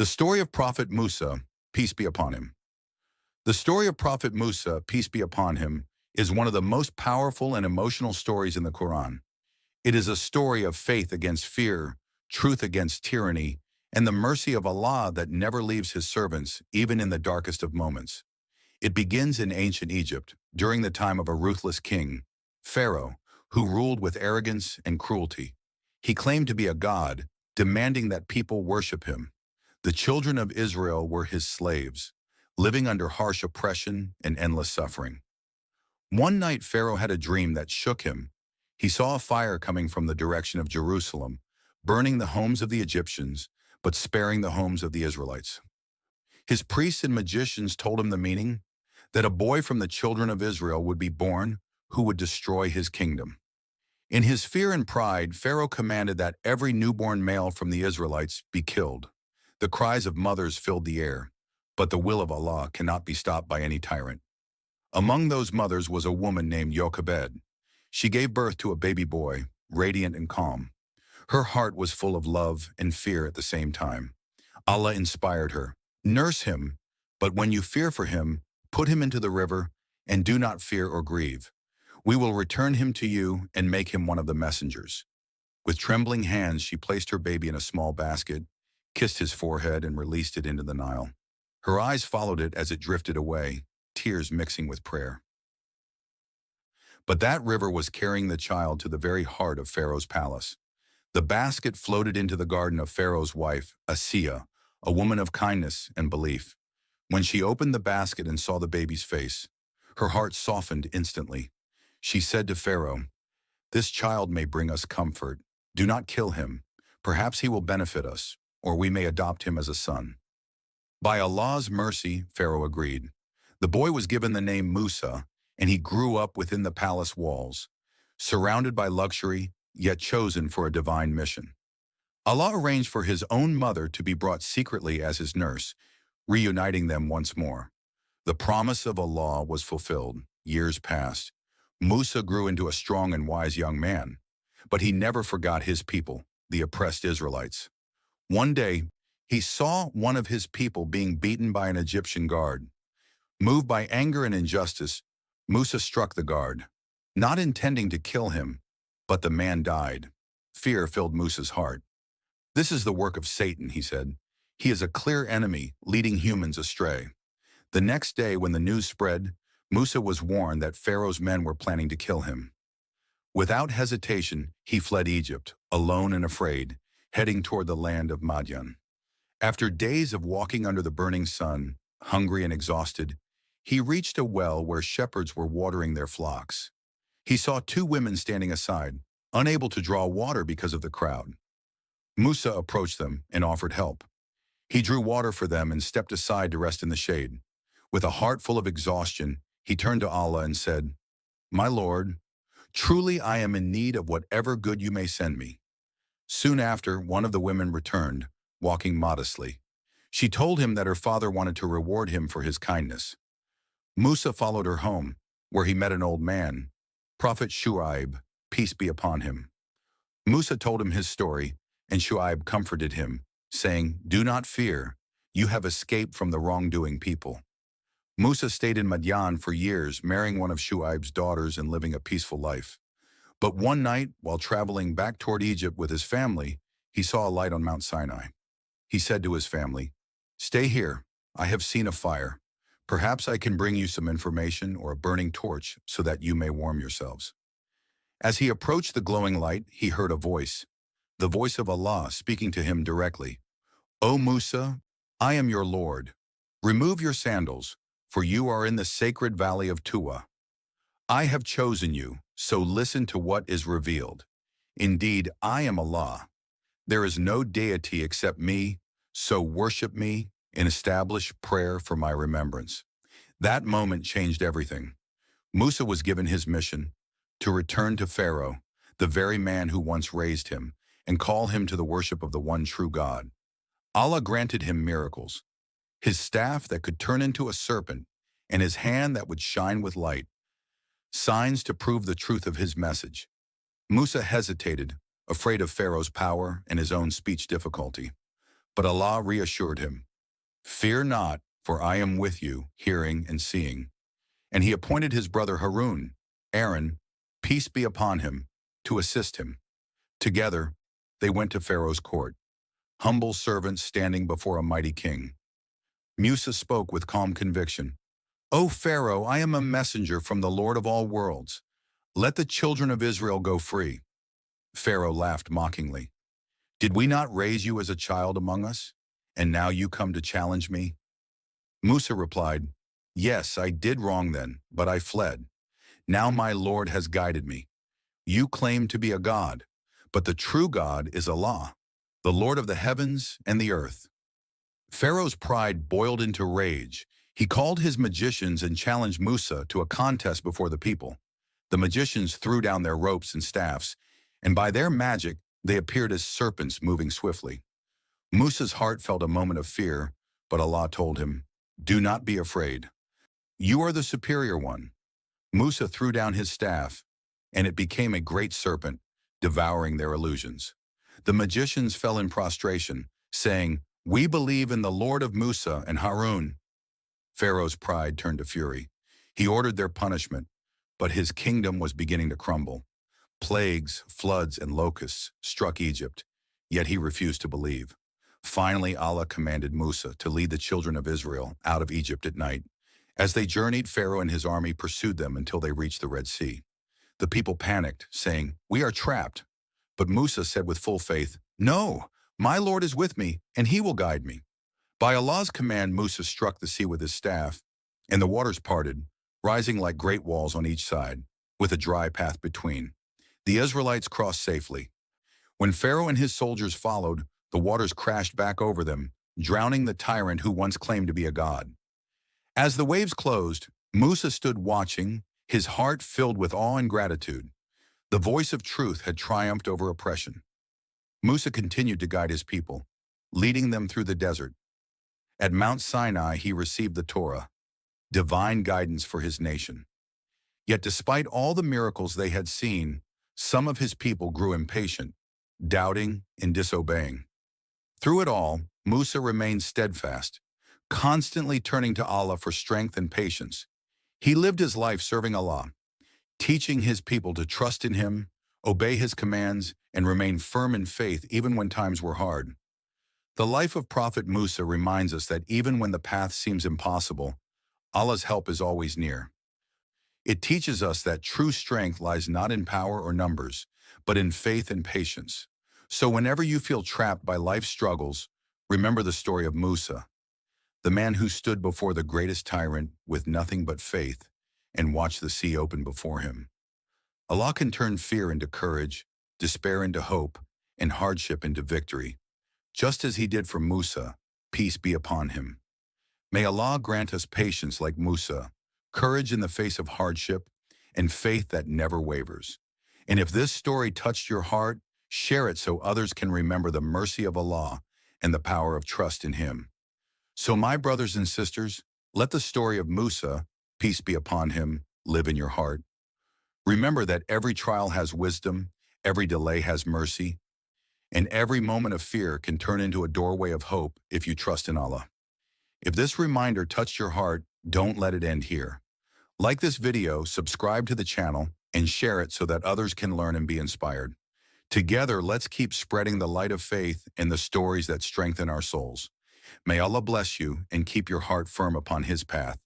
The story of Prophet Musa, peace be upon him. The story of Prophet Musa, peace be upon him, is one of the most powerful and emotional stories in the Qur'an. It is a story of faith against fear, truth against tyranny, and the mercy of Allah that never leaves his servants, even in the darkest of moments. It begins in ancient Egypt, during the time of a ruthless king, Pharaoh, who ruled with arrogance and cruelty. He claimed to be a god, demanding that people worship him. The children of Israel were his slaves, living under harsh oppression and endless suffering. One night Pharaoh had a dream that shook him. He saw a fire coming from the direction of Jerusalem, burning the homes of the Egyptians, but sparing the homes of the Israelites. His priests and magicians told him the meaning, that a boy from the children of Israel would be born who would destroy his kingdom. In his fear and pride, Pharaoh commanded that every newborn male from the Israelites be killed. The cries of mothers filled the air, but the will of Allah cannot be stopped by any tyrant. Among those mothers was a woman named Jochebed. She gave birth to a baby boy, radiant and calm. Her heart was full of love and fear at the same time. Allah inspired her, "Nurse him, but when you fear for him, put him into the river, and do not fear or grieve. We will return him to you and make him one of the messengers." With trembling hands, she placed her baby in a small basket, kissed his forehead, and released it into the Nile. Her eyes followed it as it drifted away, tears mixing with prayer. But that river was carrying the child to the very heart of Pharaoh's palace. The basket floated into the garden of Pharaoh's wife, Asiya, a woman of kindness and belief. When she opened the basket and saw the baby's face, her heart softened instantly. She said to Pharaoh, "This child may bring us comfort. Do not kill him. Perhaps he will benefit us, or we may adopt him as a son." By Allah's mercy, Pharaoh agreed. The boy was given the name Musa, and he grew up within the palace walls, surrounded by luxury, yet chosen for a divine mission. Allah arranged for his own mother to be brought secretly as his nurse, reuniting them once more. The promise of Allah was fulfilled. Years passed. Musa grew into a strong and wise young man, but he never forgot his people, the oppressed Israelites. One day, he saw one of his people being beaten by an Egyptian guard. Moved by anger and injustice, Musa struck the guard, not intending to kill him, but the man died. Fear filled Musa's heart. "This is the work of Satan," he said. "He is a clear enemy, leading humans astray." The next day, when the news spread, Musa was warned that Pharaoh's men were planning to kill him. Without hesitation, he fled Egypt, alone and afraid, heading toward the land of Madian. After days of walking under the burning sun, hungry and exhausted, he reached a well where shepherds were watering their flocks. He saw two women standing aside, unable to draw water because of the crowd. Musa approached them and offered help. He drew water for them and stepped aside to rest in the shade. With a heart full of exhaustion, he turned to Allah and said, "My Lord, truly I am in need of whatever good you may send me." Soon after, one of the women returned, walking modestly. She told him that her father wanted to reward him for his kindness. Musa followed her home, where he met an old man, Prophet Shu'aib, peace be upon him. Musa told him his story, and Shu'aib comforted him, saying, "Do not fear, you have escaped from the wrongdoing people." Musa stayed in Madian for years, marrying one of Shu'aib's daughters and living a peaceful life. But one night, while traveling back toward Egypt with his family, he saw a light on Mount Sinai. He said to his family, "Stay here, I have seen a fire. Perhaps I can bring you some information or a burning torch so that you may warm yourselves." As he approached the glowing light, he heard a voice, the voice of Allah speaking to him directly. "O Musa, I am your Lord. Remove your sandals, for you are in the sacred valley of Tuwa. I have chosen you, so listen to what is revealed. Indeed, I am Allah. There is no deity except me, so worship me and establish prayer for my remembrance." That moment changed everything. Musa was given his mission, to return to Pharaoh, the very man who once raised him, and call him to the worship of the one true God. Allah granted him miracles, his staff that could turn into a serpent, and his hand that would shine with light, signs to prove the truth of his message. Musa hesitated, afraid of Pharaoh's power and his own speech difficulty. But Allah reassured him, "Fear not, for I am with you, hearing and seeing." And he appointed his brother Harun, Aaron, peace be upon him, to assist him. Together, they went to Pharaoh's court, humble servants standing before a mighty king. Musa spoke with calm conviction, "O Pharaoh, I am a messenger from the Lord of all worlds. Let the children of Israel go free." Pharaoh laughed mockingly. "Did we not raise you as a child among us? And now you come to challenge me?" Musa replied, "Yes, I did wrong then, but I fled. Now my Lord has guided me. You claim to be a god, but the true God is Allah, the Lord of the heavens and the earth." Pharaoh's pride boiled into rage. He called his magicians and challenged Musa to a contest before the people. The magicians threw down their ropes and staffs, and by their magic, they appeared as serpents moving swiftly. Musa's heart felt a moment of fear, but Allah told him, "Do not be afraid. You are the superior one." Musa threw down his staff, and it became a great serpent, devouring their illusions. The magicians fell in prostration, saying, "We believe in the Lord of Musa and Harun." Pharaoh's pride turned to fury. He ordered their punishment, but his kingdom was beginning to crumble. Plagues, floods, and locusts struck Egypt, yet he refused to believe. Finally, Allah commanded Musa to lead the children of Israel out of Egypt at night. As they journeyed, Pharaoh and his army pursued them until they reached the Red Sea. The people panicked, saying, "We are trapped." But Musa said with full faith, "No, my Lord is with me, and he will guide me." By Allah's command, Musa struck the sea with his staff, and the waters parted, rising like great walls on each side, with a dry path between. The Israelites crossed safely. When Pharaoh and his soldiers followed, the waters crashed back over them, drowning the tyrant who once claimed to be a god. As the waves closed, Musa stood watching, his heart filled with awe and gratitude. The voice of truth had triumphed over oppression. Musa continued to guide his people, leading them through the desert. At Mount Sinai, he received the Torah, divine guidance for his nation. Yet despite all the miracles they had seen, some of his people grew impatient, doubting and disobeying. Through it all, Musa remained steadfast, constantly turning to Allah for strength and patience. He lived his life serving Allah, teaching his people to trust in him, obey his commands, and remain firm in faith even when times were hard. The life of Prophet Musa reminds us that even when the path seems impossible, Allah's help is always near. It teaches us that true strength lies not in power or numbers, but in faith and patience. So whenever you feel trapped by life's struggles, remember the story of Musa, the man who stood before the greatest tyrant with nothing but faith and watched the sea open before him. Allah can turn fear into courage, despair into hope, and hardship into victory, just as he did for Musa, peace be upon him. May Allah grant us patience like Musa, courage in the face of hardship, and faith that never wavers. And if this story touched your heart, share it so others can remember the mercy of Allah and the power of trust in him. So my brothers and sisters, let the story of Musa, peace be upon him, live in your heart. Remember that every trial has wisdom, every delay has mercy, and every moment of fear can turn into a doorway of hope if you trust in Allah. If this reminder touched your heart, don't let it end here. Like this video, subscribe to the channel, and share it so that others can learn and be inspired. Together, let's keep spreading the light of faith and the stories that strengthen our souls. May Allah bless you and keep your heart firm upon His path.